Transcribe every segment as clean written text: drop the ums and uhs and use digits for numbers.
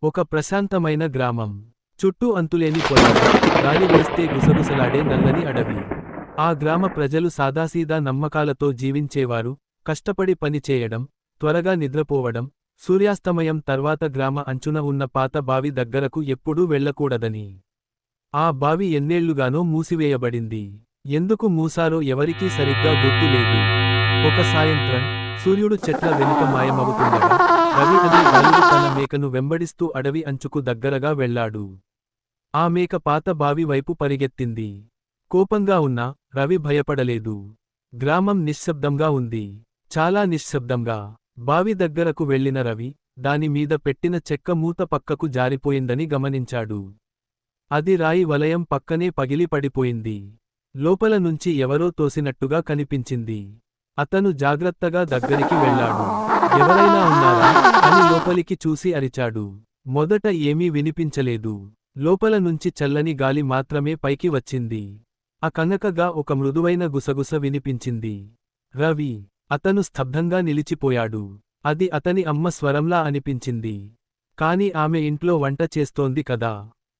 ఒక ప్రశాంతమైన గ్రామం. చుట్టూ అంతులేని పొలాలు, గాలి వేస్తే గుసగుసలాడే నల్లని అడవి. ఆ గ్రామ ప్రజలు సాదాసీదా నమ్మకాలతో జీవించేవారు, కష్టపడి పని చేయడం, త్వరగా నిద్రపోవడం, సూర్యాస్తమయం తర్వాత గ్రామ అంచున ఉన్న పాత బావి దగ్గరకు ఎప్పుడూ వెళ్ళకూడదని. ఆ బావి ఎన్నేళ్లుగానో మూసివేయబడింది. ఎందుకు మూసారో ఎవరికీ సరిగ్గా గుర్తు లేదు. ఒక సాయంత్రం, సూర్యుడు చెట్ల వెనుక మాయమవుతుండగా, రవి అనే బాలుడు తన మేకను వెంబడిస్తూ అడవి అంచుకు దగ్గరగా వెళ్ళాడు. ఆ మేక పాత బావి వైపు పరిగెత్తింది. కోపంగా ఉన్నా, రవి భయపడలేదు. గ్రామం నిశ్శబ్దంగా ఉంది. చాలా నిశ్శబ్దంగా. బావి దగ్గరకు వెళ్ళిన రవి, దాని మీద పెట్టిన చెక్క మూత పక్కకు జారిపోయిందని గమనించాడు. అది రాయి వలయం పక్కనే పగిలి పడిపోయింది. లోపల నుంచి ఎవరో తోసినట్టుగా కనిపించింది. అతను జాగ్రత్తగా దగ్గరికి వెళ్ళాడు. ఎవరైనా ఉన్నారా అని లోపలికి చూసి అరిచాడు. మొదట ఏమీ వినిపించలేదు. లోపల నుంచి చల్లని గాలి మాత్రమే పైకి వచ్చింది. కనకగా ఒక మృదువైన గుసగుస వినిపించింది. రవి! అతను స్తబ్దంగా నిలిచిపోయాడు. అది అతని అమ్మ స్వరంలా అనిపించింది. కాని ఆమె ఇంట్లో వంట చేస్తోంది కదా.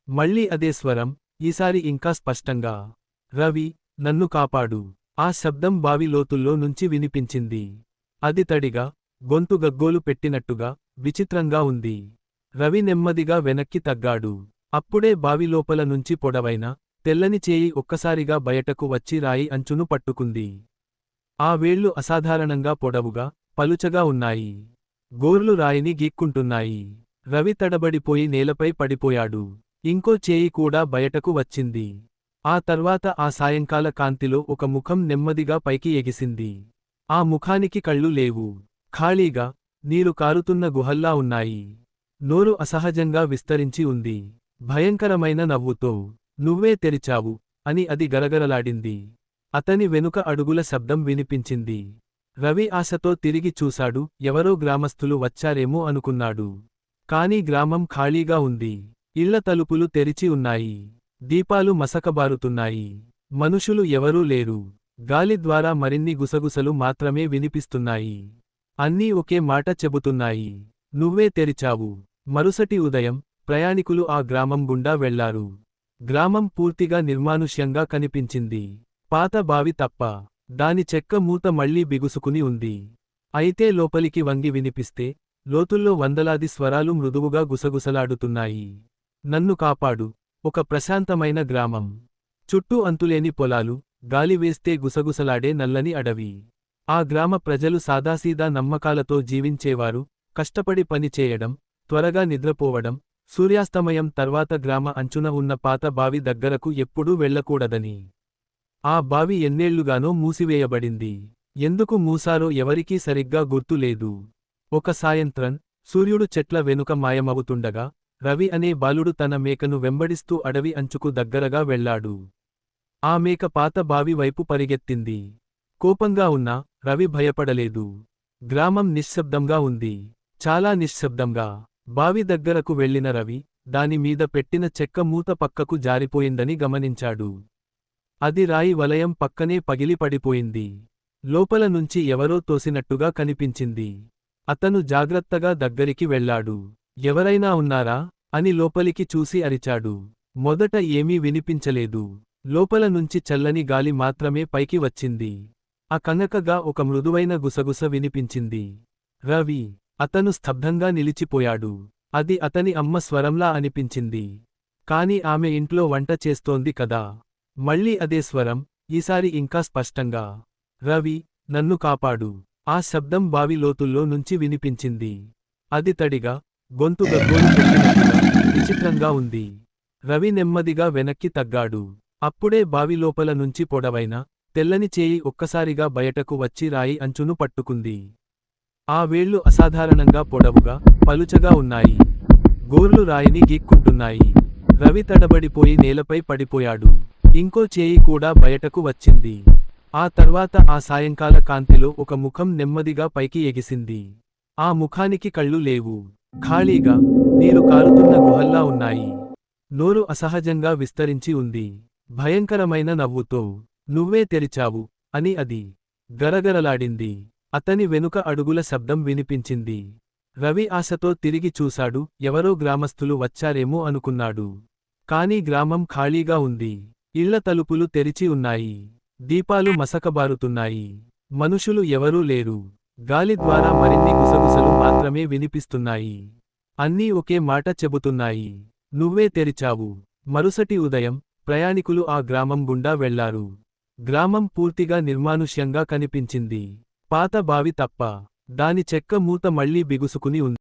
మళ్ళీ అదే స్వరం, ఈసారి ఇంకా స్పష్టంగా. రవి, నన్ను కాపాడు. ఆ శబ్దం బావి లోతుల్లో నుంచి వినిపించింది. అది తడిగా, గొంతు గగ్గోలు పెట్టినట్టుగా, విచిత్రంగా ఉంది. రవి నెమ్మదిగా వెనక్కి తగ్గాడు. అప్పుడే బావి లోపల నుంచి పొడవైన, తెల్లని చేయి ఒక్కసారిగా బయటకు వచ్చి రాయి అంచును పట్టుకుంది. ఆ వేళ్లు అసాధారణంగా పొడవుగా, పలుచగా ఉన్నాయి. గోర్లు రాయిని గీక్కుంటున్నాయి. రవి తడబడిపోయి నేలపై పడిపోయాడు. ఇంకో చేయి కూడా బయటకు వచ్చింది. ఆ తర్వాత ఆ సాయంకాల కాంతిలో ఒక ముఖం నెమ్మదిగా పైకి ఎగిసింది. ఆ ముఖానికి కళ్ళు లేవు. ఖాళీగా, నీరు కారుతున్న గుహల్లా ఉన్నాయి. నోరు అసహజంగా విస్తరించి ఉంది. భయంకరమైన నవ్వుతో, నువ్వే తెరిచావు అని అది గరగరలాడింది. అతని వెనుక అడుగుల శబ్దం వినిపించింది. రవి ఆశతో తిరిగి చూశాడు. ఎవరో గ్రామస్థులు వచ్చారేమో అనుకున్నాడు. కాని గ్రామం ఖాళీగా ఉంది. ఇళ్ల తలుపులు తెరిచి ఉన్నాయి. దీపాలు మసకబారుతున్నాయి. మనుషులు ఎవరూ లేరు. గాలి ద్వారా మరిన్ని గుసగుసలు మాత్రమే వినిపిస్తున్నాయి. అన్నీ ఒకే మాట చెబుతున్నాయి. నువ్వే తెరిచావు. మరుసటి ఉదయం, ప్రయాణికులు ఆ గ్రామం గుండా వెళ్లారు. గ్రామం పూర్తిగా నిర్మానుష్యంగా కనిపించింది. పాత బావి తప్ప. దాని చెక్క మూత మళ్లీ బిగుసుకుని ఉంది. అయితే లోపలికి వంగి వినిపిస్తే, లోతుల్లో వందలాది స్వరాలు మృదువుగా గుసగుసలాడుతున్నాయి. నన్ను కాపాడు. ఒక ప్రశాంతమైన గ్రామం. చుట్టూ అంతులేని పొలాలు, గాలి వేస్తే గుసగుసలాడే నల్లని అడవి. ఆ గ్రామ ప్రజలు సాదాసీదా నమ్మకాలతో జీవించేవారు, కష్టపడి పని చేయడం, త్వరగా నిద్రపోవడం, సూర్యాస్తమయం తర్వాత గ్రామ అంచున ఉన్న పాత బావి దగ్గరకు ఎప్పుడూ వెళ్ళకూడదని. ఆ బావి ఎన్నేళ్లుగానో మూసివేయబడింది. ఎందుకు మూసారో ఎవరికీ సరిగ్గా గుర్తు లేదు. ఒక సాయంత్రం, సూర్యుడు చెట్ల వెనుక మాయమవుతుండగా, రవి అనే బాలుడు తన మేకను వెంబడిస్తూ అడవి అంచుకు దగ్గరగా వెళ్ళాడు. ఆ మేక పాత బావి వైపు పరిగెత్తింది. కోపంగా ఉన్నా, రవి భయపడలేదు. గ్రామం నిశ్శబ్దంగా ఉంది. చాలా నిశ్శబ్దంగా. బావి దగ్గరకు వెళ్ళిన రవి, దాని మీద పెట్టిన చెక్క మూత పక్కకు జారిపోయిందని గమనించాడు. అది రాయి వలయం పక్కనే పగిలి పడిపోయింది. లోపల నుంచి ఎవరో తోసినట్టుగా కనిపించింది. అతను జాగ్రత్తగా దగ్గరికి వెళ్ళాడు. ఎవరైనా ఉన్నారా అని లోపలికి చూసి అరిచాడు. మొదట ఏమీ వినిపించలేదు. లోపల నుంచి చల్లని గాలి మాత్రమే పైకి వచ్చింది. కనకగా ఒక మృదువైన గుసగుస వినిపించింది. రవి! అతను స్తబ్దంగా నిలిచిపోయాడు. అది అతని అమ్మ స్వరంలా అనిపించింది. కాని ఆమె ఇంట్లో వంట చేస్తోంది కదా. మళ్ళీ అదే స్వరం, ఈసారి ఇంకా స్పష్టంగా. రవి, నన్ను కాపాడు. ఆ శబ్దం బావి లోతుల్లో నుంచి వినిపించింది. అది తడిగా, గొంతు గగ్గోలు పెట్టినట్టుగా, విచిత్రంగా ఉంది. రవి నెమ్మదిగా వెనక్కి తగ్గాడు. అప్పుడే బావి లోపల నుంచి పొడవైన, తెల్లని చేయి ఒక్కసారిగా బయటకు వచ్చి రాయి అంచును పట్టుకుంది. ఆ వేళ్లు అసాధారణంగా పొడవుగా, పలుచగా ఉన్నాయి. గోర్లు రాయిని గీక్కుంటున్నాయి. రవి తడబడిపోయి నేలపై పడిపోయాడు. ఇంకో చేయి కూడా బయటకు వచ్చింది. ఆ తర్వాత ఆ సాయంకాల కాంతిలో ఒక ముఖం నెమ్మదిగా పైకి ఎగిసింది. ఆ ముఖానికి కళ్ళు లేవు. ఖాళీగా, నీరు కారుతున్న గుహల్లా ఉన్నాయి. నోరు అసహజంగా విస్తరించి ఉంది. భయంకరమైన నవ్వుతో, నువ్వే తెరిచావు అని అది గరగరలాడింది. అతని వెనుక అడుగుల శబ్దం వినిపించింది. రవి ఆశతో తిరిగి చూశాడు, ఎవరో గ్రామస్థులు వచ్చారేమో అనుకున్నాడు. కాని గ్రామం ఖాళీగా ఉంది. ఇళ్ల తలుపులు తెరిచి ఉన్నాయి. దీపాలు మసకబారుతున్నాయి. మనుషులు ఎవరూ లేరు. గాలి ద్వారా మరిన్ని గుసగుసలు మాత్రమే వినిపిస్తున్నాయి. అన్నీ ఒకే మాట చెబుతున్నాయి. నువ్వే తెరిచావు. మరుసటి ఉదయం, ప్రయాణికులు ఆ గ్రామం గుండా వెళ్లారు. గ్రామం పూర్తిగా నిర్మానుష్యంగా కనిపించింది. పాత బావి తప్ప. దాని చెక్క మూత మళ్లీ బిగుసుకుని ఉంది.